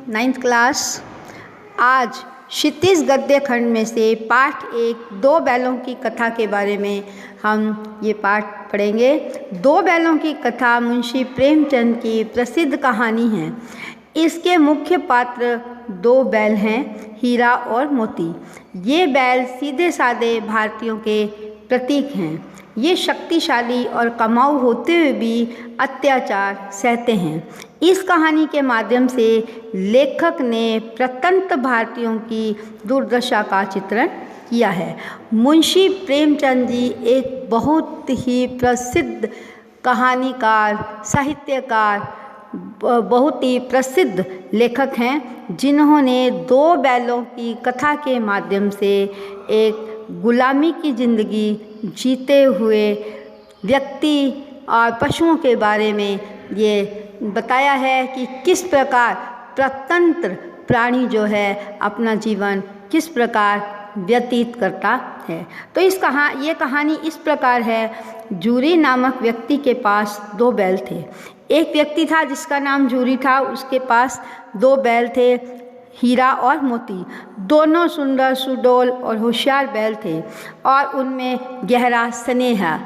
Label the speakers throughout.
Speaker 1: 9th class. आज क्षितिज गद्य खंड में से पाठ 1 दो बैलों की कथा के बारे में हम ये पाठ पढ़ेंगे। दो बैलों की कथा मुंशी प्रेमचंद की प्रसिद्ध कहानी है। इसके मुख्य पात्र दो बैल हैं, हीरा और मोती। ये बैल सीधे साधे भारतीयों के प्रतीक हैं। ये शक्तिशाली और कमाऊ होते हुए भी अत्याचार सहते हैं। इस कहानी के माध्यम से लेखक ने प्रतंत्र भारतीयों की दुर्दशा का चित्रण किया है। मुंशी प्रेमचंद जी एक बहुत ही प्रसिद्ध कहानीकार, साहित्यकार, बहुत ही प्रसिद्ध लेखक हैं, जिन्होंने दो बैलों की कथा के माध्यम से एक गुलामी की ज़िंदगी जीते हुए व्यक्ति और पशुओं के बारे में ये बताया है कि किस प्रकार प्रतंत्र प्राणी जो है अपना जीवन किस प्रकार व्यतीत करता है। तो ये कहानी इस प्रकार है। जूरी नामक व्यक्ति के पास दो बैल थे। एक व्यक्ति था जिसका नाम जूरी था, उसके पास दो बैल थे, हीरा और मोती। दोनों सुंदर, सुडौल और होशियार बैल थे और उनमें गहरा स्नेह है।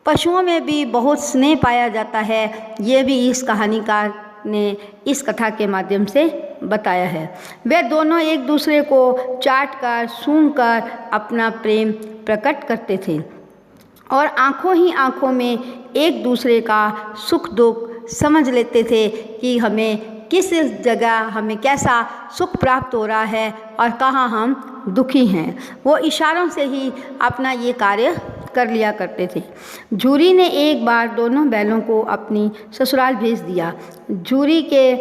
Speaker 1: पशुओं में भी बहुत स्नेह पाया जाता है। ये भी इस कहानीकार ने इस कथा के माध्यम से बताया है। वे दोनों एक दूसरे को चाट कर, सूंघ कर अपना प्रेम प्रकट करते थे और आँखों ही आँखों में एक दूसरे का सुख दुख समझ लेते थे कि हमें किस जगह हमें कैसा सुख प्राप्त हो रहा है और कहाँ हम दुखी हैं। वो इशारों से ही अपना ये कार्य कर लिया करते थे। जूरी ने एक बार दोनों बैलों को अपनी ससुराल भेज दिया। जूरी के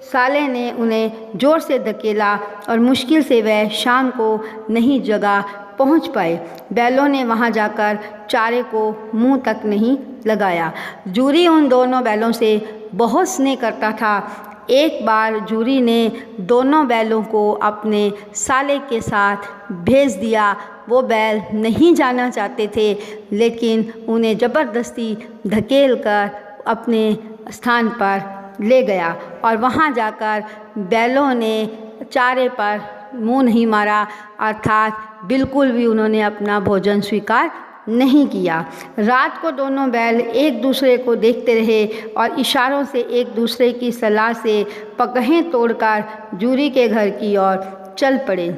Speaker 1: साले ने उन्हें जोर से धकेला और मुश्किल से वह शाम को नई जगह पहुंच पाए। बैलों ने वहां जाकर चारे को मुंह तक नहीं लगाया। जूरी उन दोनों बैलों से बहुत स्नेह करता था। एक बार जूरी ने दोनों बैलों को अपने साले के साथ भेज दिया। वो बैल नहीं जाना चाहते थे, लेकिन उन्हें ज़बरदस्ती धकेल कर अपने स्थान पर ले गया और वहाँ जाकर बैलों ने चारे पर मुंह नहीं मारा, अर्थात बिल्कुल भी उन्होंने अपना भोजन स्वीकार नहीं किया। रात को दोनों बैल एक दूसरे को देखते रहे और इशारों से एक दूसरे की सलाह से पगहें तोड़कर जूरी के घर की ओर चल पड़े।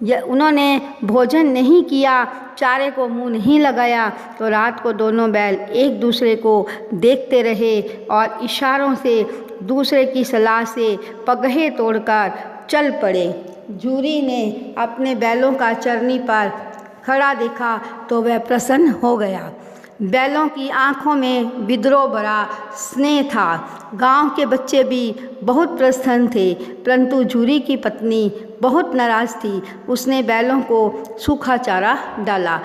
Speaker 1: उन्होंने भोजन नहीं किया, चारे को मुंह नहीं लगाया, तो रात को दोनों बैल एक दूसरे को देखते रहे और इशारों से दूसरे की सलाह से पगहें तोड़कर चल पड़े। जूरी ने अपने बैलों का चरनी पर खड़ा देखा तो वह प्रसन्न हो गया। बैलों की आंखों में विद्रोह भरा स्नेह था। गांव के बच्चे भी बहुत प्रसन्न थे, परंतु जूरी की पत्नी बहुत नाराज़ थी। उसने बैलों को सूखा चारा डाला।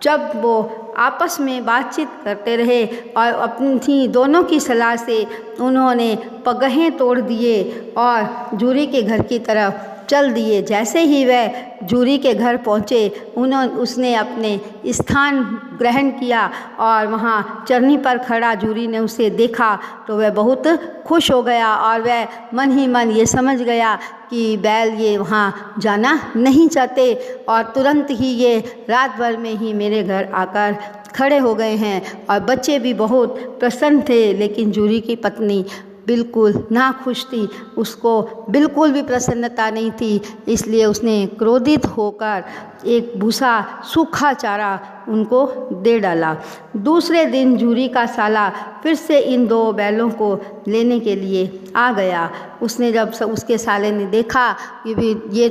Speaker 1: जब वो आपस में बातचीत करते रहे और अपनी दोनों की सलाह से उन्होंने पगहें तोड़ दिए और जूरी के घर की तरफ चल दिए। जैसे ही वह जूरी के घर पहुँचे, उसने अपने स्थान ग्रहण किया और वहाँ चरनी पर खड़ा जूरी ने उसे देखा तो वह बहुत खुश हो गया और वह मन ही मन ये समझ गया कि बैल ये वहाँ जाना नहीं चाहते और तुरंत ही ये रात भर में ही मेरे घर आकर खड़े हो गए हैं। और बच्चे भी बहुत प्रसन्न थे, लेकिन जूरी की पत्नी बिल्कुल नाखुश थी। उसको बिल्कुल भी प्रसन्नता नहीं थी, इसलिए उसने क्रोधित होकर एक भूसा सूखा चारा उनको दे डाला। दूसरे दिन जूरी का साला फिर से इन दो बैलों को लेने के लिए आ गया। उसने जब उसके साले ने देखा कि भी ये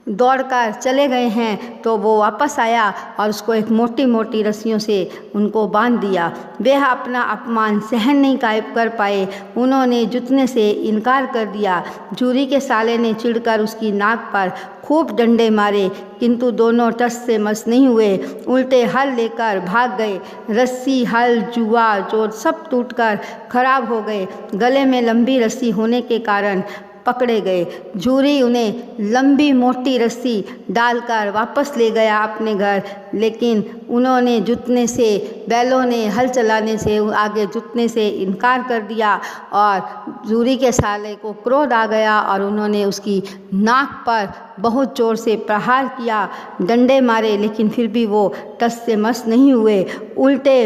Speaker 1: दौड़कर चले गए हैं, तो वो वापस आया और उसको एक मोटी मोटी रस्सियों से उनको बांध दिया। वह अपना अपमान सहन नहीं कर पाए। उन्होंने जुतने से इनकार कर दिया। जूरी के साले ने चिढ़कर उसकी नाक पर खूब डंडे मारे, किंतु दोनों टस से मस नहीं हुए। उल्टे हल लेकर भाग गए। रस्सी, हल, जुआ, जोत सब टूटकर खराब हो गए। गले में लंबी रस्सी होने के कारण पकड़े गए। झूरी उन्हें लंबी मोटी रस्सी डालकर वापस ले गया अपने घर, लेकिन उन्होंने जुतने से, बैलों ने हल चलाने से आगे जुतने से इनकार कर दिया और झूरी के साले को क्रोध आ गया और उन्होंने उसकी नाक पर बहुत जोर से प्रहार किया, डंडे मारे, लेकिन फिर भी वो टस से मस नहीं हुए। उल्टे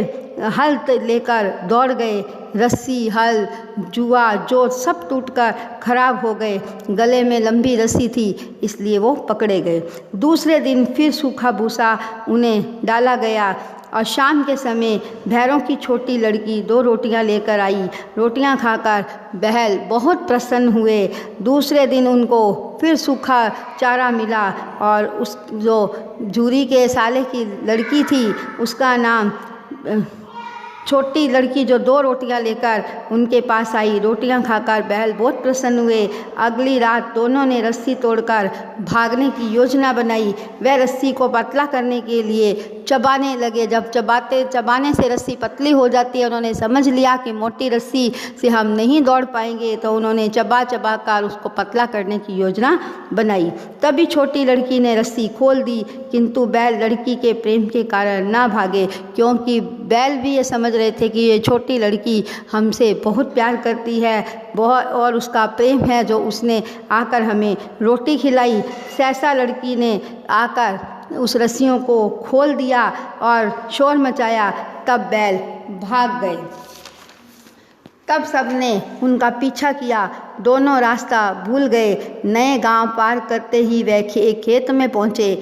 Speaker 1: हल लेकर दौड़ गए। रस्सी, हल, जुआ, जोत सब टूटकर खराब हो गए। गले में लंबी रस्सी थी, इसलिए वो पकड़े गए। दूसरे दिन फिर सूखा भूसा उन्हें डाला गया और शाम के समय भैरों की छोटी लड़की 2 रोटियां लेकर आई। रोटियां खाकर बैल बहुत प्रसन्न हुए। दूसरे दिन उनको फिर सूखा चारा मिला और उस जो झूरी के साले की लड़की थी उसका नाम, छोटी लड़की जो 2 रोटियां लेकर उनके पास आई, रोटियां खाकर बैल बहुत प्रसन्न हुए। अगली रात दोनों ने रस्सी तोड़कर भागने की योजना बनाई। वह रस्सी को पतला करने के लिए चबाने लगे। जब चबाने से रस्सी पतली हो जाती है, उन्होंने समझ लिया कि मोटी रस्सी से हम नहीं दौड़ पाएंगे, तो उन्होंने चबा कर उसको पतला करने की योजना बनाई। तभी छोटी लड़की ने रस्सी खोल दी, किंतु बैल लड़की के प्रेम के कारण ना भागे, क्योंकि बैल भी ये समझ रहे थे कि ये छोटी लड़की हमसे बहुत प्यार करती है, बहुत, और उसका प्रेम है जो उसने आकर हमें रोटी खिलाई। सहसा लड़की ने आकर उस रस्सियों को खोल दिया और शोर मचाया। तब बैल भाग गए। तब सबने उनका पीछा किया। दोनों रास्ता भूल गए। नए गांव पार करते ही वे एक खेत में पहुंचे।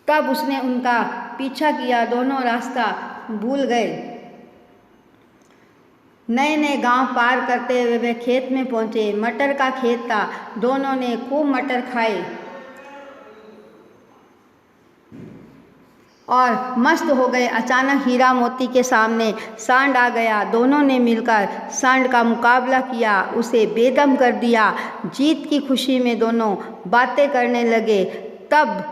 Speaker 1: तब उसने उनका पीछा किया। दोनों रास्ता भूल गए। नए गांव पार करते हुए वे खेत में पहुंचे। मटर का खेत था। दोनों ने खूब मटर खाए और मस्त हो गए। अचानक हीरा मोती के सामने सांड आ गया। दोनों ने मिलकर सांड का मुकाबला किया, उसे बेदम कर दिया। जीत की खुशी में दोनों बातें करने लगे। तब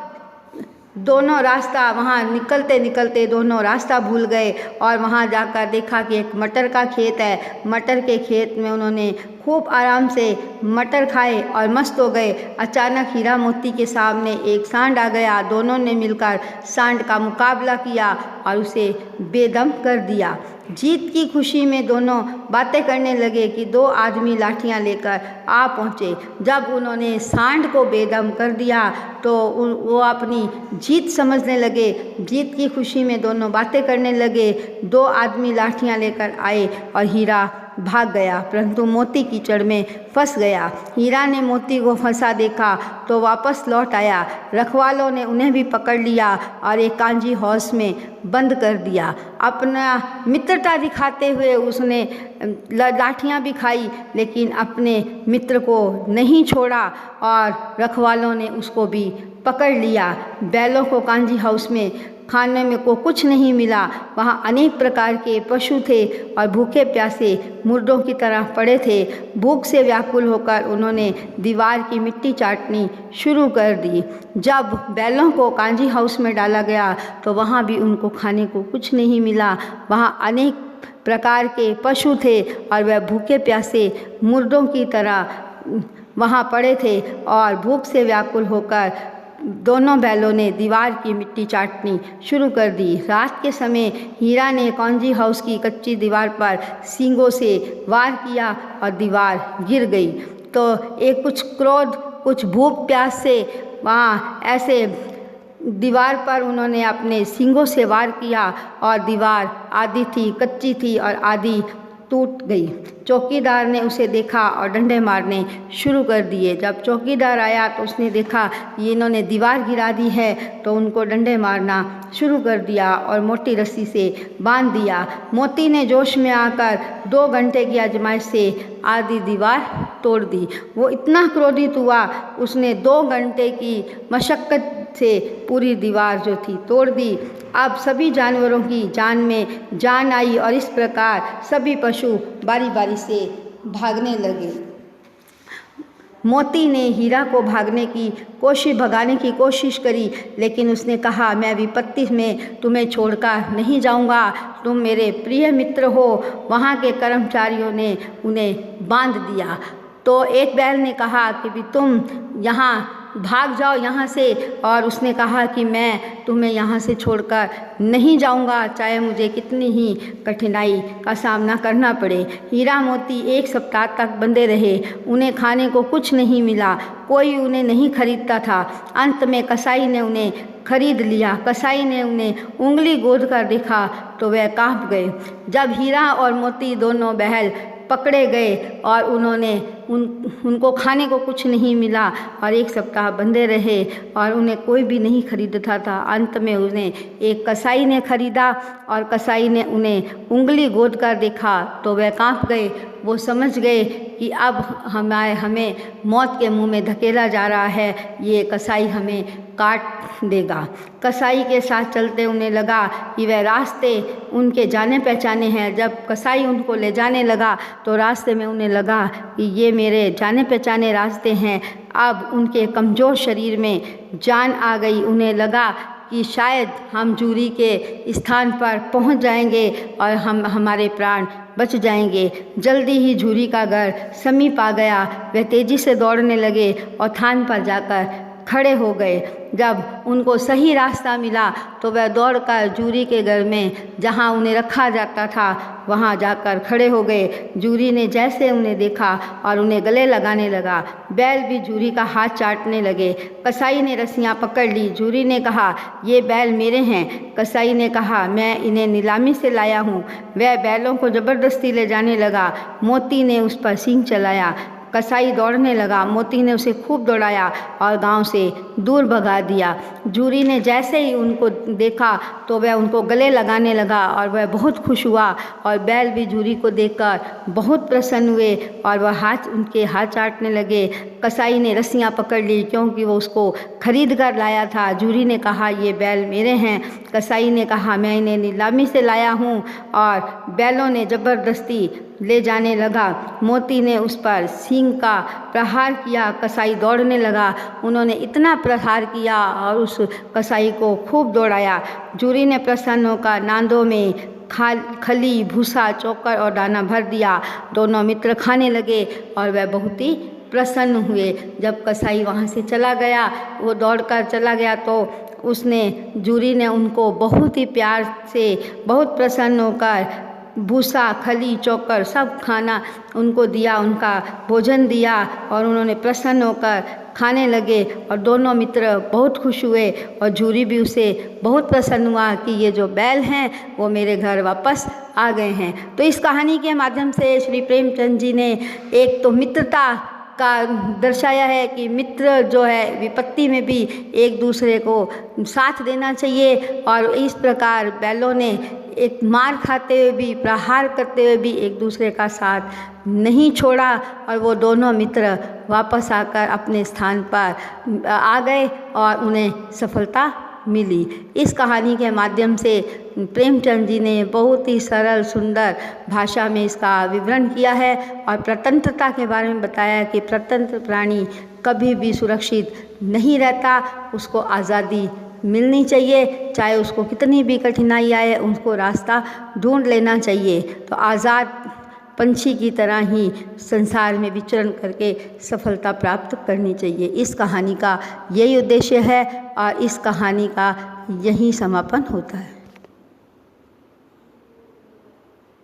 Speaker 1: दोनों रास्ता, वहाँ निकलते निकलते दोनों रास्ता भूल गए और वहाँ जाकर देखा कि एक मटर का खेत है। मटर के खेत में उन्होंने खूब आराम से मटर खाए और मस्त हो गए। अचानक हीरा मोती के सामने एक सांड आ गया। दोनों ने मिलकर सांड का मुकाबला किया और उसे बेदम कर दिया। जीत की खुशी में दोनों बातें करने लगे कि 2 आदमी लाठियां लेकर आ पहुँचे। जब उन्होंने सांड को बेदम कर दिया तो वो अपनी जीत समझने लगे। जीत की खुशी में दोनों बातें करने लगे। 2 आदमी लाठियां लेकर आए और हीरा भाग गया, परंतु मोती कीचड़ में फंस गया। हीरा ने मोती को फंसा देखा तो वापस लौट आया। रखवालों ने उन्हें भी पकड़ लिया और एक कांजी हाउस में बंद कर दिया। अपना मित्रता दिखाते हुए उसने लाठियां भी खाई, लेकिन अपने मित्र को नहीं छोड़ा और रखवालों ने उसको भी पकड़ लिया। बैलों को कांजी हाउस में खाने में को कुछ नहीं मिला। वहाँ अनेक प्रकार के पशु थे और भूखे प्यासे मुर्दों की तरह पड़े थे। भूख से व्याकुल होकर उन्होंने दीवार की मिट्टी चाटनी शुरू कर दी। जब बैलों को कांजी हाउस में डाला गया तो वहाँ भी उनको खाने को कुछ नहीं मिला। वहाँ अनेक प्रकार के पशु थे और वह भूखे प्यासे मुर्दों की तरह वहाँ पड़े थे और भूख से व्याकुल होकर दोनों बैलों ने दीवार की मिट्टी चाटनी शुरू कर दी। रात के समय हीरा ने कांजी हाउस की कच्ची दीवार पर सींगों से वार किया और दीवार गिर गई। तो एक कुछ क्रोध, कुछ भूख प्यास से वहाँ ऐसे दीवार पर उन्होंने अपने सींगों से वार किया और दीवार आधी थी कच्ची थी और आधी टूट गई। चौकीदार ने उसे देखा और डंडे मारने शुरू कर दिए। जब चौकीदार आया तो उसने देखा ये इन्होंने दीवार गिरा दी है, तो उनको डंडे मारना शुरू कर दिया और मोटी रस्सी से बांध दिया। मोती ने जोश में आकर 2 घंटे की आजमाइश से आधी दीवार तोड़ दी। वो इतना क्रोधित हुआ, उसने 2 घंटे की मशक्क़त से पूरी दीवार जो थी तोड़ दी। अब सभी जानवरों की जान में जान आई और इस प्रकार सभी पशु बारी बारी से भागने लगे। मोती ने हीरा को भगाने की कोशिश करी, लेकिन उसने कहा मैं विपत्ति में तुम्हें छोड़कर नहीं जाऊंगा, तुम मेरे प्रिय मित्र हो। वहाँ के कर्मचारियों ने उन्हें बांध दिया। तो एक बैल ने कहा कि भी तुम यहाँ भाग जाओ यहाँ से, और उसने कहा कि मैं तुम्हें यहाँ से छोड़कर नहीं जाऊँगा, चाहे मुझे कितनी ही कठिनाई का सामना करना पड़े। हीरा मोती 1 सप्ताह तक बंधे रहे, उन्हें खाने को कुछ नहीं मिला, कोई उन्हें नहीं खरीदता था। अंत में कसाई ने उन्हें खरीद लिया। कसाई ने उन्हें उंगली गोद कर देखा तो वह कांप गए। जब हीरा और मोती दोनों बैल पकड़े गए और उनको खाने को कुछ नहीं मिला और 1 सप्ताह बंधे रहे और उन्हें कोई भी नहीं खरीदता था। अंत में उन्हें एक कसाई ने खरीदा और कसाई ने उन्हें उंगली गोद कर देखा तो वह कांप गए। वो समझ गए कि अब हमें मौत के मुंह में धकेला जा रहा है, ये कसाई हमें काट देगा। कसाई के साथ चलते उन्हें लगा कि वह रास्ते उनके जाने पहचाने हैं। जब कसाई उनको ले जाने लगा तो रास्ते में उन्हें लगा कि ये मेरे जाने पहचाने रास्ते हैं। अब उनके कमज़ोर शरीर में जान आ गई। उन्हें लगा कि शायद हम जूरी के स्थान पर पहुंच जाएंगे और हमारे प्राण बच जाएंगे। जल्दी ही जूरी का घर समीप आ गया। वे तेज़ी से दौड़ने लगे और थान पर जाकर खड़े हो गए। जब उनको सही रास्ता मिला तो वह दौड़कर जूरी के घर में जहां उन्हें रखा जाता था वहां जाकर खड़े हो गए। जूरी ने जैसे उन्हें देखा और उन्हें गले लगाने लगा। बैल भी जूरी का हाथ चाटने लगे। कसाई ने रस्सियां पकड़ ली। जूरी ने कहा ये बैल मेरे हैं। कसाई ने कहा मैं इन्हें नीलामी से लाया हूँ। वह बैलों को ज़बरदस्ती ले जाने लगा। मोती ने उस पर सींग चलाया। कसाई दौड़ने लगा। मोती ने उसे खूब दौड़ाया और गांव से दूर भगा दिया। जूरी ने जैसे ही उनको देखा तो वह उनको गले लगाने लगा और वह बहुत खुश हुआ और बैल भी जूरी को देखकर बहुत प्रसन्न हुए और वह उनके हाथ चाटने लगे। कसाई ने रस्सियां पकड़ ली क्योंकि वो उसको खरीद कर लाया था। जूरी ने कहा ये बैल मेरे हैं। कसाई ने कहा मैं इन्हें नीलामी से लाया हूँ और बैलों ने ज़बरदस्ती ले जाने लगा। मोती ने उस पर सींग का प्रहार किया। कसाई दौड़ने लगा। उन्होंने इतना प्रहार किया और उस कसाई को खूब दौड़ाया। जूरी ने प्रसन्न होकर नांदों में खली, भूसा, चोकर और दाना भर दिया। दोनों मित्र खाने लगे और वह बहुत ही प्रसन्न हुए। जब कसाई वहाँ से चला गया, वो दौड़कर चला गया तो जूरी ने उनको बहुत ही प्यार से, बहुत प्रसन्न होकर भूसा, खली, चोकर सब खाना उनको दिया, उनका भोजन दिया और उन्होंने प्रसन्न होकर खाने लगे और दोनों मित्र बहुत खुश हुए और जूरी भी उसे बहुत प्रसन्न हुआ कि ये जो बैल हैं वो मेरे घर वापस आ गए हैं। तो इस कहानी के माध्यम से श्री प्रेमचंद जी ने एक तो मित्रता का दर्शाया है कि मित्र जो है विपत्ति में भी एक दूसरे को साथ देना चाहिए और इस प्रकार बैलों ने एक मार खाते हुए भी, प्रहार करते हुए भी एक दूसरे का साथ नहीं छोड़ा और वो दोनों मित्र वापस आकर अपने स्थान पर आ गए और उन्हें सफलता मिली। इस कहानी के माध्यम से प्रेमचंद जी ने बहुत ही सरल सुंदर भाषा में इसका विवरण किया है और प्रतंत्रता के बारे में बताया कि प्रतंत्र प्राणी कभी भी सुरक्षित नहीं रहता, उसको आज़ादी मिलनी चाहिए, चाहे उसको कितनी भी कठिनाई आए उसको रास्ता ढूंढ लेना चाहिए। तो आज़ाद पंछी की तरह ही संसार में विचरण करके सफलता प्राप्त करनी चाहिए। इस कहानी का यही उद्देश्य है और इस कहानी का यही समापन होता है।